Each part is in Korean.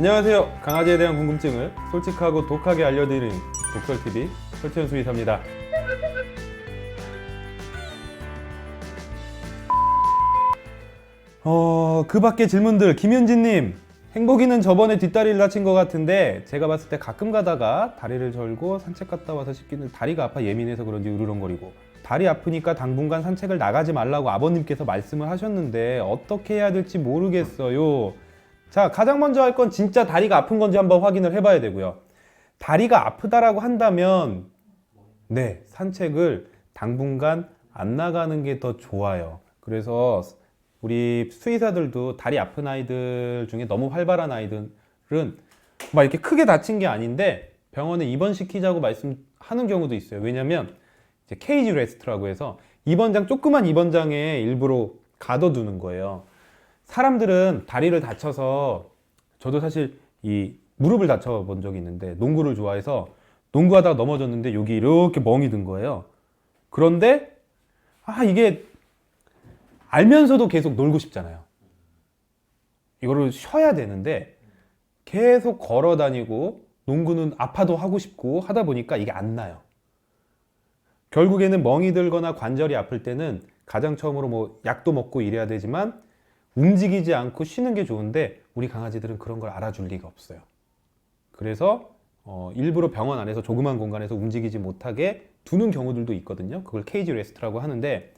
안녕하세요. 강아지에 대한 궁금증을 솔직하고 독하게 알려드리는 독설TV 설치현 수의사입니다. 그 밖에 질문들. 김현진님, 행복이는 저번에 뒷다리를 다친 것 같은데 제가 봤을 때 가끔 가다가 다리를 절고 산책 갔다 와서 씻기는 다리가 아파 예민해서 그런지 으르렁거리고, 다리 아프니까 당분간 산책을 나가지 말라고 아버님께서 말씀을 하셨는데 어떻게 해야 될지 모르겠어요. 자, 가장 먼저 할 건 진짜 다리가 아픈 건지 한번 확인을 해봐야 되고요. 다리가 아프다라고 한다면 네, 산책을 당분간 안 나가는 게 더 좋아요. 그래서 우리 수의사들도 다리 아픈 아이들 중에 너무 활발한 아이들은 막 이렇게 크게 다친 게 아닌데 병원에 입원시키자고 말씀하는 경우도 있어요. 왜냐면 이제 케이지 레스트라고 해서 입원장, 조그만 입원장에 일부러 가둬두는 거예요. 사람들은 다리를 다쳐서, 저도 사실 이 무릎을 다쳐 본 적이 있는데 농구를 좋아해서 농구하다가 넘어졌는데 여기 이렇게 멍이 든 거예요. 그런데 이게 알면서도 계속 놀고 싶잖아요. 이거를 쉬어야 되는데 계속 걸어 다니고 농구는 아파도 하고 싶고 하다 보니까 이게 안 나요. 결국에는 멍이 들거나 관절이 아플 때는 가장 처음으로 뭐 약도 먹고 이래야 되지만 움직이지 않고 쉬는 게 좋은데 우리 강아지들은 그런 걸 알아줄 리가 없어요. 그래서 일부러 병원 안에서 조그만 공간에서 움직이지 못하게 두는 경우들도 있거든요. 그걸 케이지 레스트라고 하는데,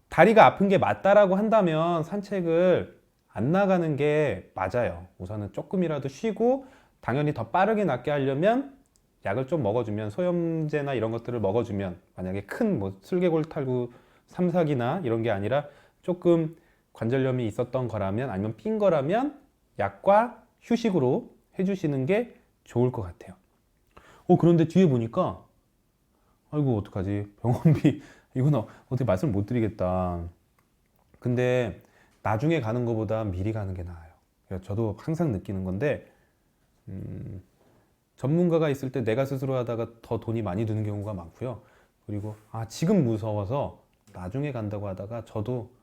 다리가 아픈 게 맞다라고 한다면 산책을 안 나가는 게 맞아요. 우선은 조금이라도 쉬고, 당연히 더 빠르게 낫게 하려면 약을 좀 먹어주면, 소염제나 이런 것들을 먹어주면, 만약에 큰 뭐 슬개골탈구 삼삭이나 이런 게 아니라 조금 관절염이 있었던 거라면, 아니면 삔 거라면 약과 휴식으로 해주시는 게 좋을 것 같아요. 그런데 뒤에 보니까 아이고 어떡하지, 병원비 이건 어떻게 말씀 못 드리겠다. 근데 나중에 가는 것보다 미리 가는 게 나아요. 저도 항상 느끼는 건데, 전문가가 있을 때 내가 스스로 하다가 더 돈이 많이 드는 경우가 많고요. 그리고 지금 무서워서 나중에 간다고 하다가, 저도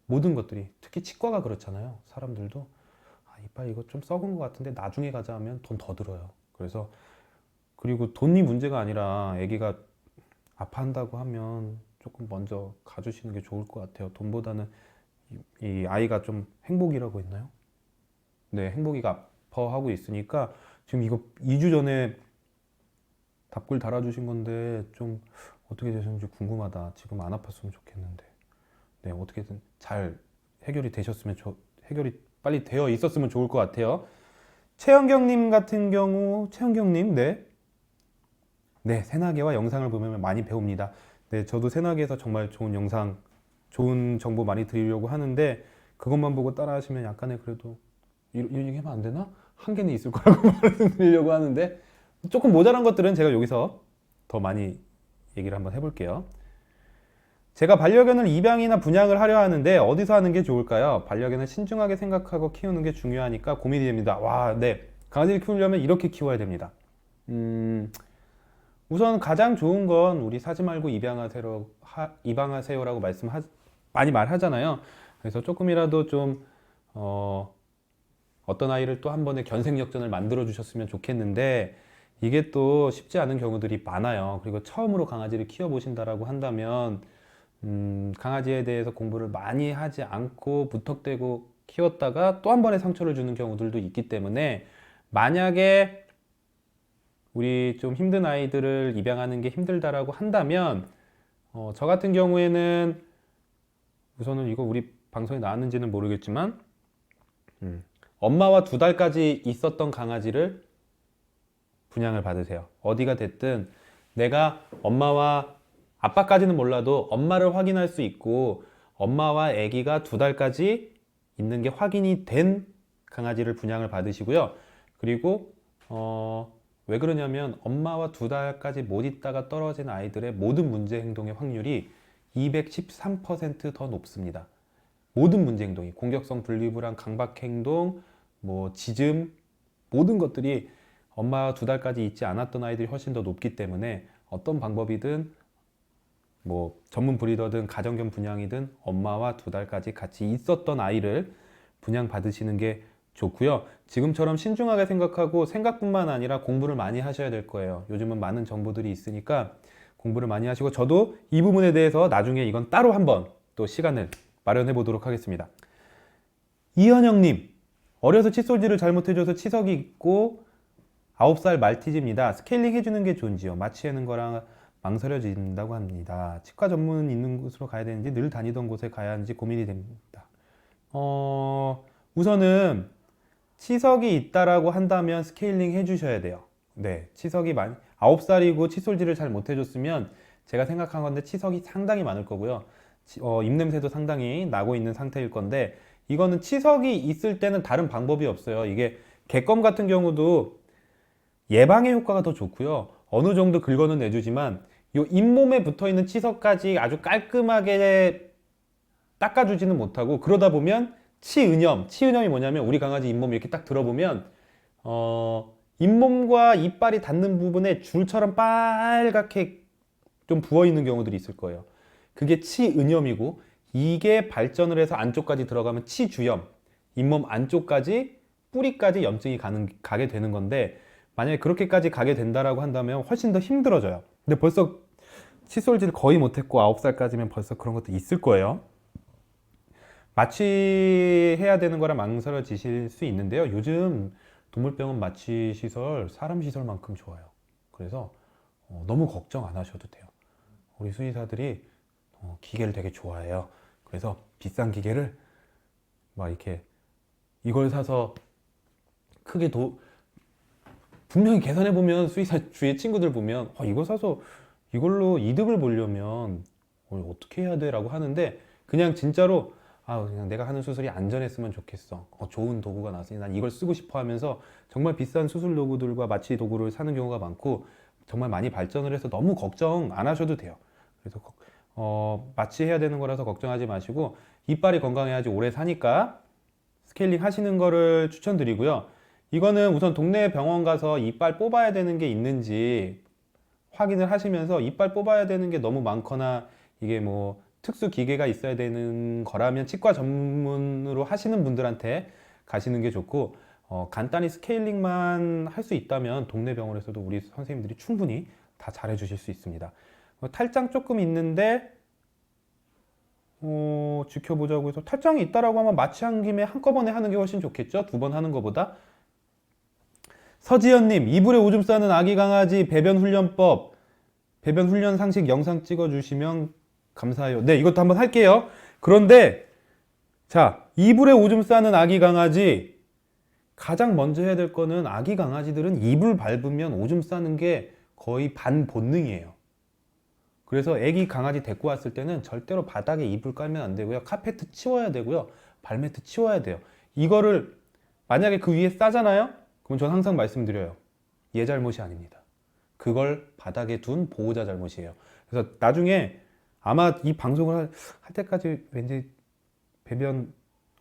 모든 것들이, 특히 치과가 그렇잖아요. 사람들도 이빨 이거 좀 썩은 것 같은데 나중에 가자 하면 돈 더 들어요. 그래서, 그리고 돈이 문제가 아니라 아기가 아파한다고 하면 조금 먼저 가주시는 게 좋을 것 같아요. 돈보다는 이 아이가 좀 행복이라고 했나요? 네, 행복이가 아파하고 있으니까. 지금 이거 2주 전에 답글 달아주신 건데 좀 어떻게 되셨는지 궁금하다. 지금 안 아팠으면 좋겠는데. 네, 어떻게든 잘 해결이 되셨으면, 해결이 빨리 되어 있었으면 좋을 것 같아요. 최현경님 같은 경우, 최현경님, 네, 새나개와 영상을 보면 많이 배웁니다. 네, 저도 새나개에서 정말 좋은 영상, 좋은 정보 많이 드리려고 하는데, 그것만 보고 따라 하시면 약간의, 그래도 이런 얘기 하면 안 되나? 한계는 있을 거라고 말씀드리려고 하는데, 조금 모자란 것들은 제가 여기서 더 많이 얘기를 한번 해볼게요. 제가 반려견을 입양이나 분양을 하려 하는데 어디서 하는 게 좋을까요? 반려견을 신중하게 생각하고 키우는 게 중요하니까 고민이 됩니다. 네. 강아지를 키우려면 이렇게 키워야 됩니다. 우선 가장 좋은 건 우리 사지 말고 입양하세요라고 많이 말하잖아요. 그래서 조금이라도 좀 어떤 아이를 또 한 번에 견생역전을 만들어 주셨으면 좋겠는데, 이게 또 쉽지 않은 경우들이 많아요. 그리고 처음으로 강아지를 키워보신다라고 한다면 강아지에 대해서 공부를 많이 하지 않고 무턱대고 키웠다가 또 한 번에 상처를 주는 경우들도 있기 때문에, 만약에 우리 좀 힘든 아이들을 입양하는 게 힘들다라고 한다면, 저 같은 경우에는 우선은, 이거 우리 방송에 나왔는지는 모르겠지만, 엄마와 2달까지 있었던 강아지를 분양을 받으세요. 어디가 됐든 내가 엄마와, 아빠까지는 몰라도 엄마를 확인할 수 있고 엄마와 아기가 2달까지 있는 게 확인이 된 강아지를 분양을 받으시고요. 그리고 왜 그러냐면, 엄마와 2달까지 못 있다가 떨어진 아이들의 모든 문제 행동의 확률이 213% 더 높습니다. 모든 문제 행동이, 공격성 분리불안, 강박 행동, 뭐 짖음, 모든 것들이 엄마와 2달까지 있지 않았던 아이들이 훨씬 더 높기 때문에, 어떤 방법이든, 뭐 전문 브리더든 가정견 분양이든 엄마와 2달까지 같이 있었던 아이를 분양 받으시는 게 좋고요. 지금처럼 신중하게 생각하고 생각뿐만 아니라 공부를 많이 하셔야 될 거예요. 요즘은 많은 정보들이 있으니까 공부를 많이 하시고, 저도 이 부분에 대해서 나중에 이건 따로 한번 또 시간을 마련해 보도록 하겠습니다. 이현영님, 어려서 칫솔질을 잘못해줘서 치석이 있고 9살 말티즈입니다. 스케일링 해주는 게 좋은지요? 마취하는 거랑 망설여진다고 합니다. 치과 전문 있는 곳으로 가야 되는지 늘 다니던 곳에 가야 하는지 고민이 됩니다. 우선은 치석이 있다라고 한다면 스케일링 해주셔야 돼요. 네, 치석이 9살이고 칫솔질을 잘 못해줬으면 제가 생각한 건데 치석이 상당히 많을 거고요. 입냄새도 상당히 나고 있는 상태일 건데, 이거는 치석이 있을 때는 다른 방법이 없어요. 이게 객검 같은 경우도 예방의 효과가 더 좋고요. 어느 정도 긁어는 내주지만 이 잇몸에 붙어있는 치석까지 아주 깔끔하게 닦아주지는 못하고, 그러다 보면 치은염이 뭐냐면 우리 강아지 잇몸 이렇게 딱 들어보면 잇몸과 이빨이 닿는 부분에 줄처럼 빨갛게 좀 부어있는 경우들이 있을 거예요. 그게 치은염이고, 이게 발전을 해서 안쪽까지 들어가면 치주염, 잇몸 안쪽까지 뿌리까지 염증이 가게 되는 건데, 만약에 그렇게까지 가게 된다라고 한다면 훨씬 더 힘들어져요. 근데 벌써 칫솔질 거의 못했고 9살까지면 벌써 그런 것도 있을 거예요. 마취해야 되는 거라 망설여지실 수 있는데요. 요즘 동물병원 마취 시설 사람 시설만큼 좋아요. 그래서 너무 걱정 안 하셔도 돼요. 우리 수의사들이 기계를 되게 좋아해요. 그래서 비싼 기계를 막 이렇게 이걸 사서 크게 분명히 계산해 보면, 수의사 주위의 친구들 보면 이거 사서 이걸로 이득을 보려면 어떻게 해야 돼? 라고 하는데, 그냥 진짜로 그냥 내가 하는 수술이 안전했으면 좋겠어. 좋은 도구가 나왔으니 난 이걸 쓰고 싶어 하면서 정말 비싼 수술 도구들과 마취 도구를 사는 경우가 많고, 정말 많이 발전을 해서 너무 걱정 안 하셔도 돼요. 그래서 마취해야 되는 거라서 걱정하지 마시고, 이빨이 건강해야지 오래 사니까 스케일링 하시는 거를 추천드리고요. 이거는 우선 동네 병원 가서 이빨 뽑아야 되는 게 있는지 확인을 하시면서, 이빨 뽑아야 되는 게 너무 많거나 이게 뭐 특수 기계가 있어야 되는 거라면 치과 전문으로 하시는 분들한테 가시는 게 좋고, 간단히 스케일링만 할 수 있다면 동네 병원에서도 우리 선생님들이 충분히 다 잘해 주실 수 있습니다. 탈장 조금 있는데 지켜보자고 해서 탈장이 있다라고 하면 마취한 김에 한꺼번에 하는 게 훨씬 좋겠죠? 2번 하는 것보다. 서지연님, 이불에 오줌 싸는 아기 강아지 배변 훈련법, 배변 훈련 상식 영상 찍어주시면 감사해요. 네, 이것도 한번 할게요. 그런데 자, 이불에 오줌 싸는 아기 강아지, 가장 먼저 해야 될 거는, 아기 강아지들은 이불 밟으면 오줌 싸는 게 거의 반본능이에요. 그래서 아기 강아지 데리고 왔을 때는 절대로 바닥에 이불 깔면 안 되고요. 카페트 치워야 되고요. 발매트 치워야 돼요. 이거를 만약에 그 위에 싸잖아요? 그럼 전 항상 말씀드려요. 얘 잘못이 아닙니다. 그걸 바닥에 둔 보호자 잘못이에요. 그래서 나중에 아마 이 방송을 할 때까지 왠지 배변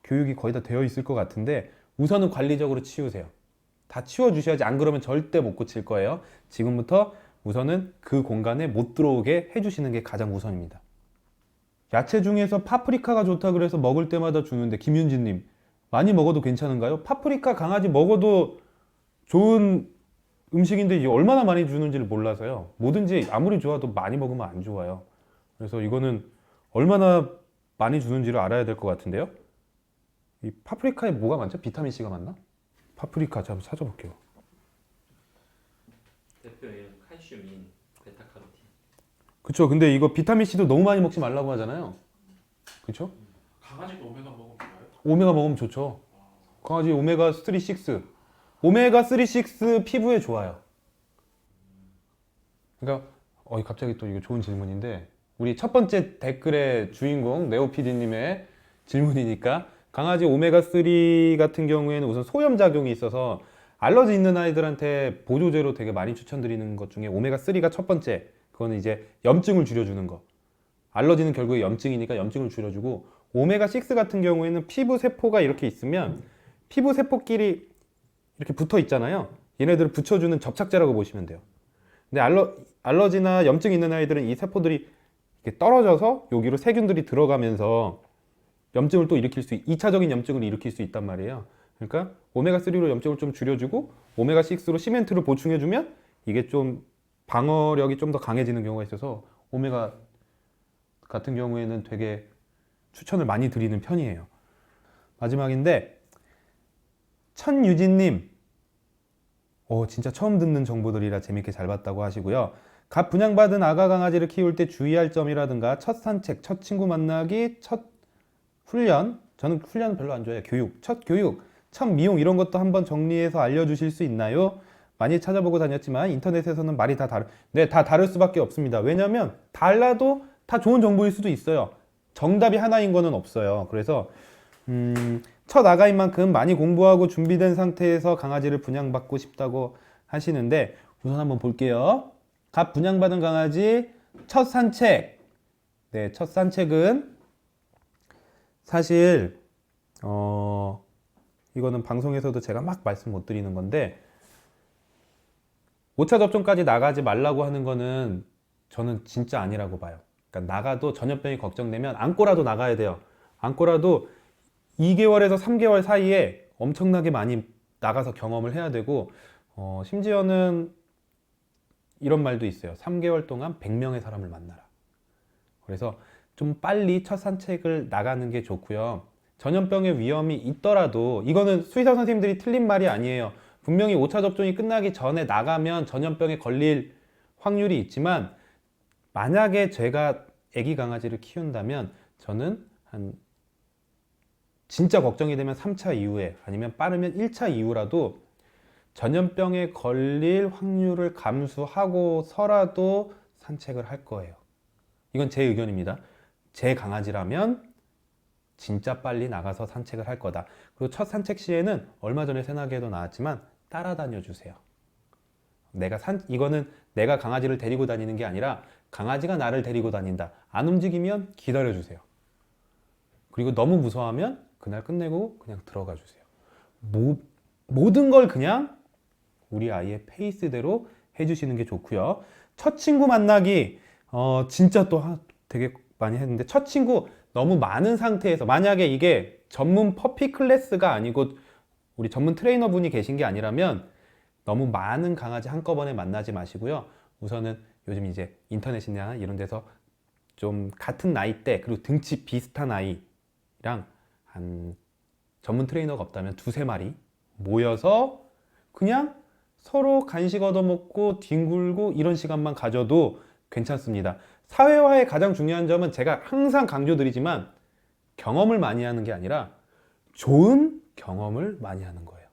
교육이 거의 다 되어 있을 것 같은데, 우선은 관리적으로 치우세요. 다 치워주셔야지, 안 그러면 절대 못 고칠 거예요. 지금부터 우선은 그 공간에 못 들어오게 해주시는 게 가장 우선입니다. 야채 중에서 파프리카가 좋다 그래서 먹을 때마다 주는데, 김윤진님, 많이 먹어도 괜찮은가요? 파프리카 강아지 먹어도 좋은 음식인데 이게 얼마나 많이 주는지를 몰라서요. 뭐든지 아무리 좋아도 많이 먹으면 안 좋아요. 그래서 이거는 얼마나 많이 주는지를 알아야 될 것 같은데요. 이 파프리카에 뭐가 많죠? 비타민C가 많나? 파프리카 한번 찾아볼게요. 대표적인 칼슘인 베타카로틴. 그쵸. 근데 이거 비타민C도 너무 많이 먹지 말라고 하잖아요. 그쵸? 강아지도 오메가 먹으면 좋아요? 오메가 먹으면 좋죠. 강아지 오메가 3, 6. 오메가 3, 6 피부에 좋아요. 그러니까 갑자기 또 이거 좋은 질문인데, 우리 첫 번째 댓글의 주인공 네오 PD님의 질문이니까, 강아지 오메가 3 같은 경우에는 우선 소염 작용이 있어서 알러지 있는 아이들한테 보조제로 되게 많이 추천드리는 것 중에 오메가 3가 첫 번째. 그거는 이제 염증을 줄여주는 거. 알러지는 결국에 염증이니까 염증을 줄여주고, 오메가 6 같은 경우에는 피부 세포가 이렇게 있으면 피부 세포끼리 이렇게 붙어 있잖아요. 얘네들을 붙여주는 접착제라고 보시면 돼요. 근데 알러지나 염증 있는 아이들은 이 세포들이 이렇게 떨어져서 여기로 세균들이 들어가면서 염증을 또 일으킬 2차적인 염증을 일으킬 수 있단 말이에요. 그러니까 오메가3로 염증을 좀 줄여주고 오메가6로 시멘트를 보충해주면 이게 좀 방어력이 좀 더 강해지는 경우가 있어서 오메가 같은 경우에는 되게 추천을 많이 드리는 편이에요. 마지막인데 천유진님, 진짜 처음 듣는 정보들이라 재밌게 잘 봤다고 하시고요. 갓 분양받은 아가 강아지를 키울 때 주의할 점이라든가 첫 산책, 첫 친구 만나기, 첫 훈련, 저는 훈련 별로 안 좋아해요. 첫 교육, 첫 미용 이런 것도 한번 정리해서 알려주실 수 있나요? 많이 찾아보고 다녔지만 인터넷에서는 말이 다 네, 다 다를 수밖에 없습니다. 왜냐하면 달라도 다 좋은 정보일 수도 있어요. 정답이 하나인 거는 없어요. 그래서 첫 아가인 만큼 많이 공부하고 준비된 상태에서 강아지를 분양받고 싶다고 하시는데 우선 한번 볼게요. 갓 분양받은 강아지 첫 산책. 네, 첫 산책은 사실 이거는 방송에서도 제가 막 말씀 못 드리는 건데 5차 접종까지 나가지 말라고 하는 거는 저는 진짜 아니라고 봐요. 그러니까 나가도 전염병이 걱정되면 안고라도 나가야 돼요. 안고라도 2개월에서 3개월 사이에 엄청나게 많이 나가서 경험을 해야 되고 심지어는 이런 말도 있어요. 3개월 동안 100명의 사람을 만나라. 그래서 좀 빨리 첫 산책을 나가는 게 좋고요. 전염병의 위험이 있더라도 이거는 수의사 선생님들이 틀린 말이 아니에요. 분명히 5차 접종이 끝나기 전에 나가면 전염병에 걸릴 확률이 있지만 만약에 제가 아기 강아지를 키운다면 저는 진짜 걱정이 되면 3차 이후에 아니면 빠르면 1차 이후라도 전염병에 걸릴 확률을 감수하고서라도 산책을 할 거예요. 이건 제 의견입니다. 제 강아지라면 진짜 빨리 나가서 산책을 할 거다. 그리고 첫 산책 시에는 얼마 전에 새나기에도 나왔지만 따라다녀 주세요. 이거는 내가 강아지를 데리고 다니는 게 아니라 강아지가 나를 데리고 다닌다. 안 움직이면 기다려 주세요. 그리고 너무 무서워하면 그날 끝내고 그냥 들어가 주세요. 모든 걸 그냥 우리 아이의 페이스대로 해주시는 게 좋고요. 첫 친구 만나기 진짜 또 되게 많이 했는데 첫 친구 너무 많은 상태에서 만약에 이게 전문 퍼피 클래스가 아니고 우리 전문 트레이너 분이 계신 게 아니라면 너무 많은 강아지 한꺼번에 만나지 마시고요. 우선은 요즘 이제 인터넷이나 이런 데서 좀 같은 나이대 그리고 등치 비슷한 아이랑 한 전문 트레이너가 없다면 2-3마리 모여서 그냥 서로 간식 얻어먹고 뒹굴고 이런 시간만 가져도 괜찮습니다. 사회화의 가장 중요한 점은 제가 항상 강조드리지만 경험을 많이 하는 게 아니라 좋은 경험을 많이 하는 거예요.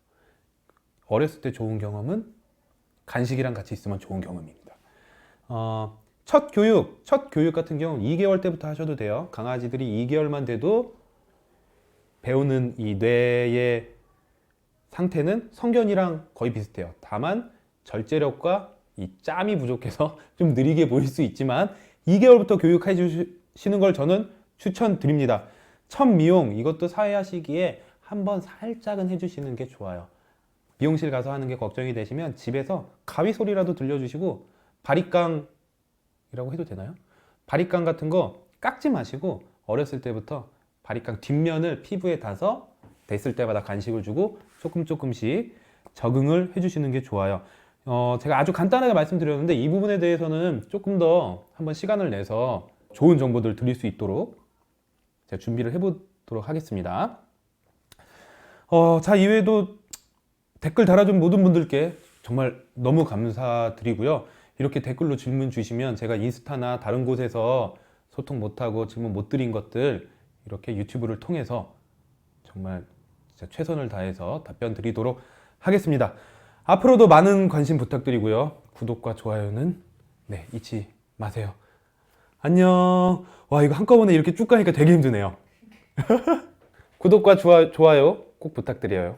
어렸을 때 좋은 경험은 간식이랑 같이 있으면 좋은 경험입니다. 첫 교육 같은 경우는 2개월 때부터 하셔도 돼요. 강아지들이 2개월만 돼도 배우는 이 뇌의 상태는 성견이랑 거의 비슷해요. 다만 절제력과 이 짬이 부족해서 좀 느리게 보일 수 있지만 2개월부터 교육해 주시는 걸 저는 추천드립니다. 첫 미용 이것도 사회화 시기에 한번 살짝은 해주시는 게 좋아요. 미용실 가서 하는 게 걱정이 되시면 집에서 가위 소리라도 들려주시고 바리깡이라고 해도 되나요? 바리깡 같은 거 깎지 마시고 어렸을 때부터 바리깡 뒷면을 피부에 닿아서 됐을 때마다 간식을 주고 조금씩 적응을 해주시는 게 좋아요. 제가 아주 간단하게 말씀드렸는데 이 부분에 대해서는 조금 더 한번 시간을 내서 좋은 정보들 드릴 수 있도록 제가 준비를 해보도록 하겠습니다. 자, 이외에도 댓글 달아준 모든 분들께 정말 너무 감사드리고요. 이렇게 댓글로 질문 주시면 제가 인스타나 다른 곳에서 소통 못하고 질문 못 드린 것들 이렇게 유튜브를 통해서 정말 진짜 최선을 다해서 답변 드리도록 하겠습니다. 앞으로도 많은 관심 부탁드리고요. 구독과 좋아요는 잊지 마세요. 안녕. 와, 이거 한꺼번에 이렇게 쭉 가니까 되게 힘드네요. 구독과 좋아요 꼭 부탁드려요.